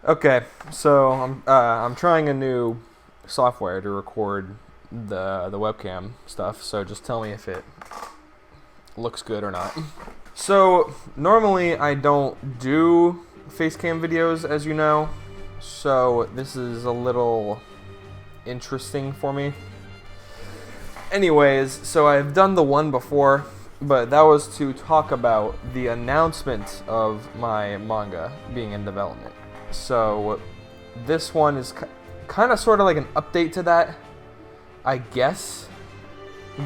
Okay, so I'm trying a new software to record the webcam stuff. So just tell me if it looks good or not. So normally I don't do face cam videos, as you know. So this is a little interesting for me. Anyways, so I've done the one before, but that was to talk about the announcement of my manga being in development. So this one is kind of sort of like an update to that, I guess.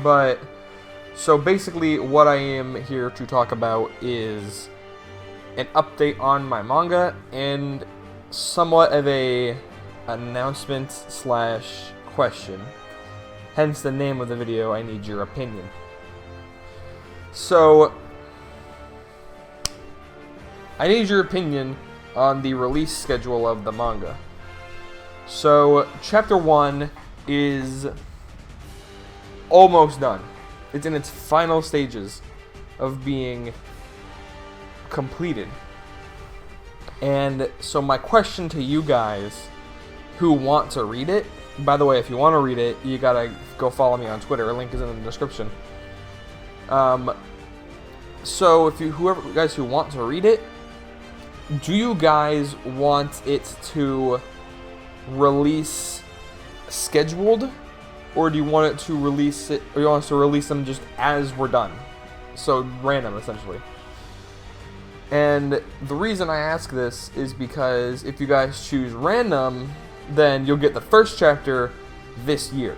But so basically what I am here to talk about is an update on my manga and somewhat of a announcement slash question. Hence the name of the video, I Need Your Opinion. So I need your opinion on the release schedule of the manga. So chapter 1 is almost done. It's in its final stages of being completed. And so my question to you guys who want to read it, by the way, if you want to read it, you gotta go follow me on Twitter. A link is in the description. So if whoever guys who want to read it, do you guys want it to release scheduled, or do you want it to release it, or you want us to release them just as we're done? So random, essentially. And the reason I ask this is because if you guys choose random, then you'll get the first chapter this year.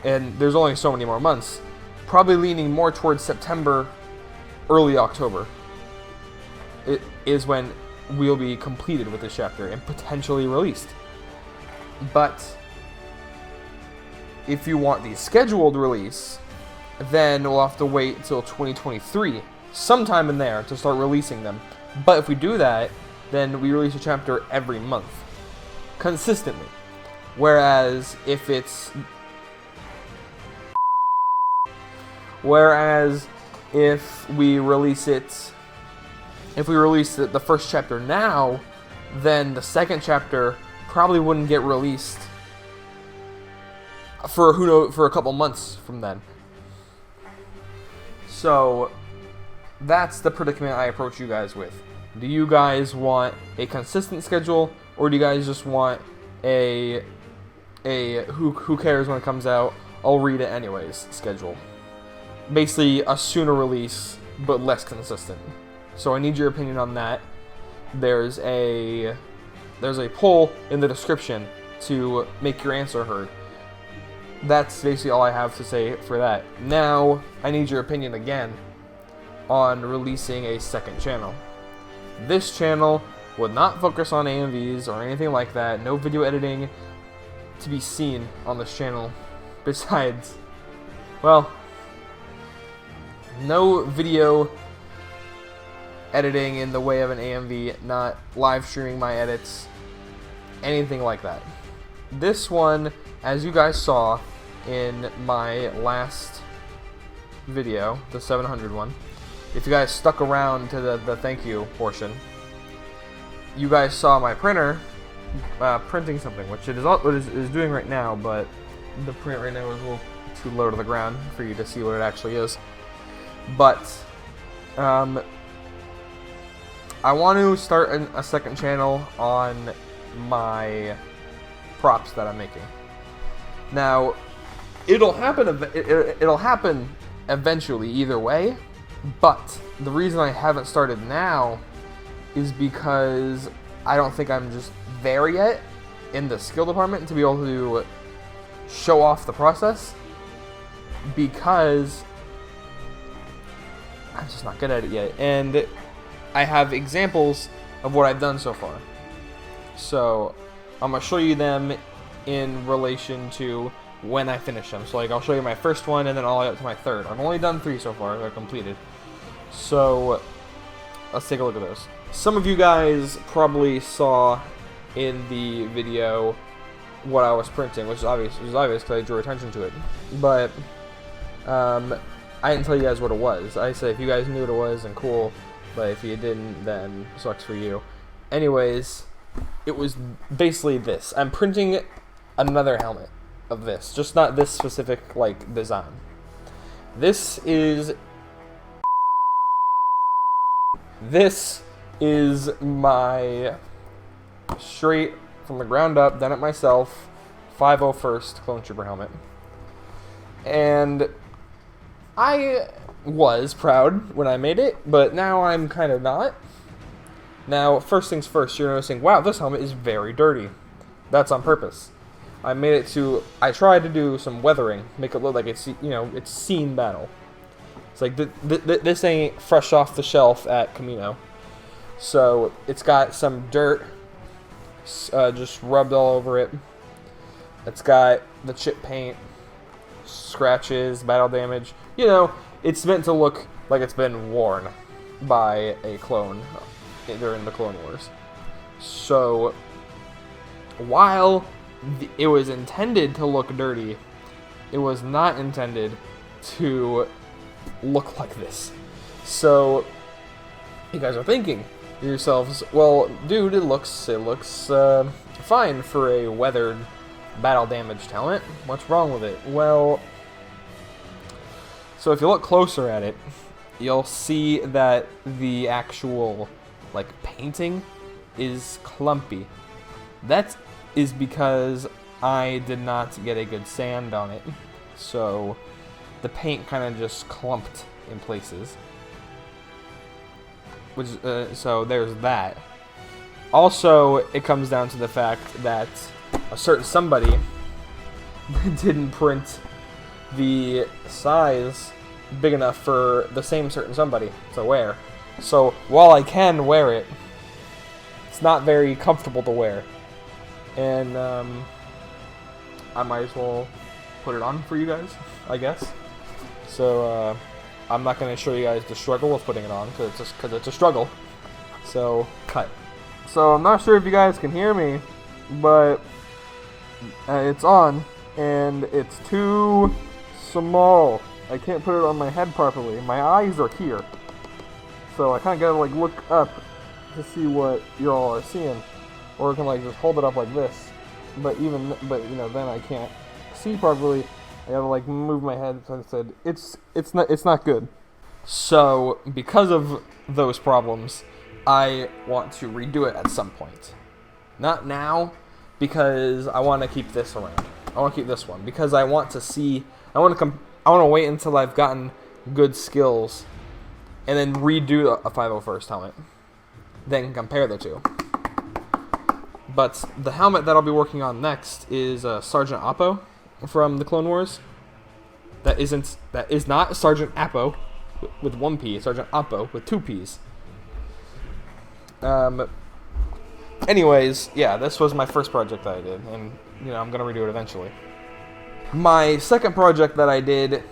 And there's only so many more months. Probably leaning more towards September, early October. It is when we'll be completed with this chapter and potentially released. But if you want the scheduled release, then we'll have to wait till 2023, sometime in there, to start releasing them. But if we do that, then we release a chapter every month, consistently. Whereas if we release it, the first chapter now, then the second chapter probably wouldn't get released for a couple months from then. So that's the predicament I approach you guys with. Do you guys want a consistent schedule, or do you guys just want a who cares when it comes out, I'll read it anyways schedule? Basically a sooner release but less consistent. So I need your opinion on that. There's a poll in the description to make your answer heard. That's basically all I have to say for that. Now, I need your opinion again on releasing a second channel. This channel would not focus on AMVs or anything like that. No video editing to be seen on this channel. Besides, well, no video editing in the way of an AMV, not live streaming my edits, anything like that. This one, as you guys saw in my last video, the 700 one, if you guys stuck around to the thank you portion, you guys saw my printer printing something, which it is doing right now, but the print right now is a little too low to the ground for you to see what it actually is. But I want to start a second channel on my props that I'm making. Now, it'll happen eventually either way, but the reason I haven't started now is because I don't think I'm just there yet in the skill department to be able to show off the process, because I'm just not good at it yet, and I have examples of what I've done so far. So I'm going to show you them in relation to when I finish them. So like I'll show you my first one and then all the way up to my third. I've only done 3 so far, they're completed. So let's take a look at those. Some of you guys probably saw in the video what I was printing, which is obvious. It was obvious because I drew attention to it. But I didn't tell you guys what it was. I said if you guys knew what it was, then cool. But if you didn't, then sucks for you. Anyways, it was basically this. I'm printing another helmet of this, just not this specific like design. This is my straight from the ground up, done it myself, 501st Clone Trooper helmet. And I was proud when I made it, but now I'm kind of not. Now, first things first, you're noticing, wow, this helmet is very dirty. That's on purpose. I tried to do some weathering, make it look like it's, it's seen battle. It's like, this ain't fresh off the shelf at Camino. So, it's got some dirt just rubbed all over it. It's got the chip paint, scratches, battle damage. It's meant to look like it's been worn by a clone during the Clone Wars. So, while it was intended to look dirty, it was not intended to look like this. So, you guys are thinking to yourselves, well, dude, it looks fine for a weathered, battle damaged helmet. What's wrong with it? Well, so if you look closer at it, you'll see that the actual painting is clumpy. That is because I did not get a good sand on it, so the paint kind of just clumped in places. So there's that. Also, it comes down to the fact that a certain somebody didn't print the size big enough for the same certain somebody to wear. So while I can wear it, it's not very comfortable to wear. And I might as well put it on for you guys, I guess. So I'm not going to show you guys the struggle of putting it on, because it's a struggle. So, cut. So I'm not sure if you guys can hear me, but it's on, and it's too small. I can't put it on my head properly. My eyes are here. So I kind of gotta look up to see what y'all are seeing. Or I can just hold it up like this. But then I can't see properly. I gotta move my head. So I said it's not good. So because of those problems, I want to redo it at some point. Not now, because I want to keep this around. I want to keep this one because I want to see. I want to wait until I've gotten good skills, and then redo a 501st helmet. Then compare the two. But the helmet that I'll be working on next is Sergeant Appo from the Clone Wars. That is not Sergeant Appo with one P. Sergeant Appo with two P's. Anyways, yeah, this was my first project that I did, and I'm gonna redo it eventually. My second project that I did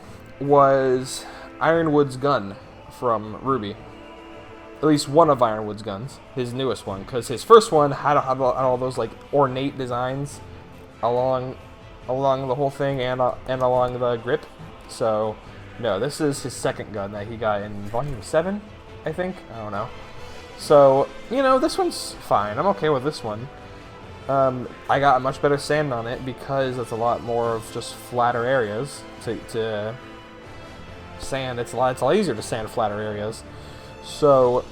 was Ironwood's gun from RWBY. At least one of Ironwood's guns, his newest one, because his first one had all those ornate designs along the whole thing and along the grip. So, no, this is his second gun that he got in Volume 7, I think. I don't know. So, this one's fine. I'm okay with this one. I got a much better sand on it because it's a lot more of just flatter areas to sand. It's a lot easier to sand flatter areas. So,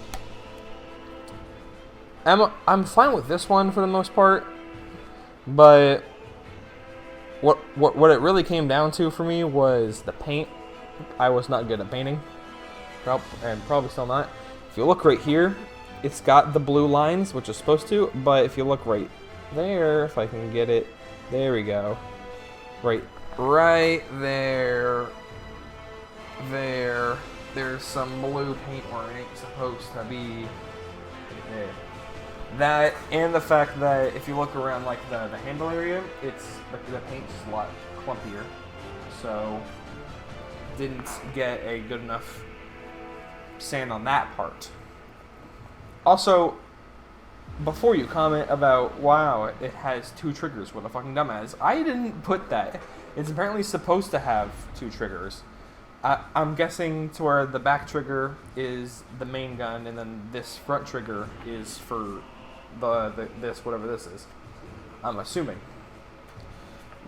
I'm fine with this one for the most part. But what it really came down to for me was the paint. I was not good at painting, and probably still not. If you look right here, it's got the blue lines, which is supposed to, but if you look right there, if I can get it, there we go. Right there. There's some blue paint where it ain't supposed to be there. That, and the fact that if you look around the handle area, it's the paint's a lot clumpier. So, didn't get a good enough sand on that part. Also, before you comment about, wow, it has two triggers, what a fucking dumbass, I didn't put that. It's apparently supposed to have two triggers. I'm guessing to where the back trigger is the main gun, and then this front trigger is for this whatever this is. I'm assuming.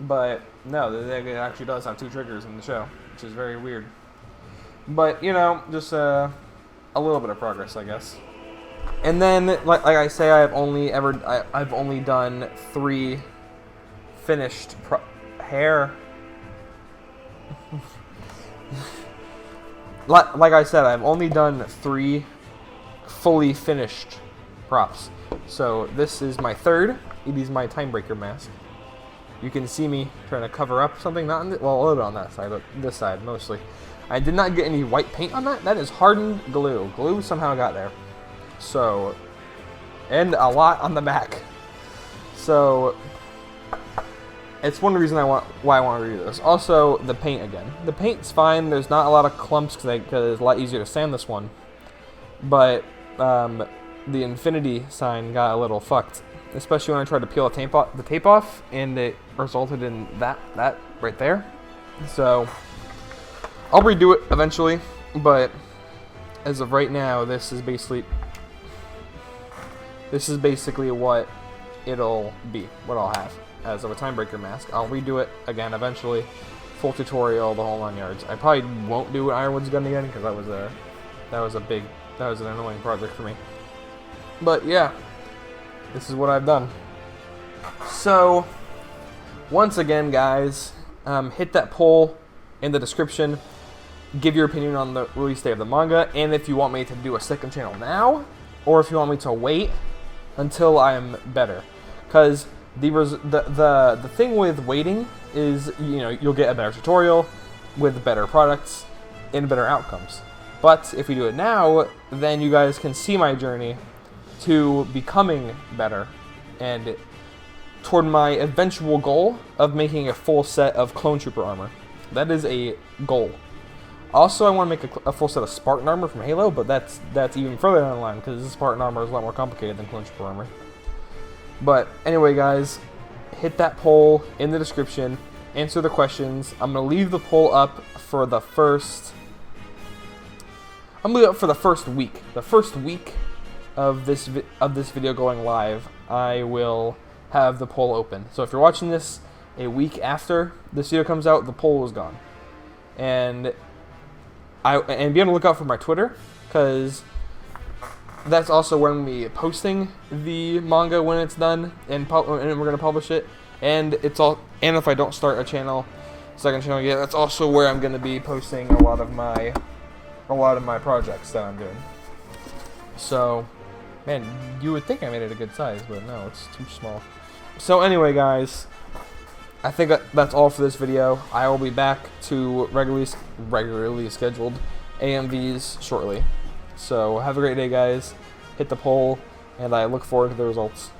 But no, it actually does have 2 triggers in the show, which is very weird. But you know, just a little bit of progress, I guess. And then, like I say, I've only done 3 finished hair. Like I said, I've only done 3 fully finished props. So this is my 3rd. It is my Timebreaker mask. You can see me trying to cover up something, not on a little bit on that side, but this side mostly. I did not get any white paint on that. That is hardened glue. Glue somehow got there. So, and a lot on the back. So, it's one reason why I want to redo this. Also, the paint again. The paint's fine. There's not a lot of clumps because it's a lot easier to sand this one. But the infinity sign got a little fucked, especially when I tried to peel the tape off, and it resulted in that right there. So I'll redo it eventually, but as of right now, this is basically what it'll be, what I'll have as of a Timebreaker mask. I'll redo it again eventually, full tutorial, the whole 9 yards. I probably won't do an Ironwood's gun again because that was an annoying project for me. But yeah, this is what I've done. So once again, guys, hit that poll in the description. Give your opinion on the release date of the manga, and if you want me to do a second channel now, or if you want me to wait until I'm better. Because the thing with waiting is, you know, you'll get a better tutorial with better products and better outcomes. But if we do it now, then you guys can see my journey to becoming better and toward my eventual goal of making a full set of Clone Trooper armor. That is a goal. Also, I want to make a full set of Spartan armor from Halo, but that's even further down the line because Spartan armor is a lot more complicated than Clone Trooper armor. But anyway, guys, hit that poll in the description. Answer the questions. I'm gonna leave the poll up for the first. I'm gonna leave it up for the first week. The first week of this video going live, I will have the poll open. So if you're watching this a week after this video comes out, the poll is gone. And be on the lookout for my Twitter, because that's also where I'm going to be posting the manga when it's done, and we're going to publish it. And if I don't start a second channel yet, that's also where I'm going to be posting a lot of my projects that I'm doing. So, man, you would think I made it a good size, but no, it's too small. So anyway, guys, I think that's all for this video. I will be back to regularly scheduled AMVs shortly. So have a great day, guys. Hit the poll, and I look forward to the results.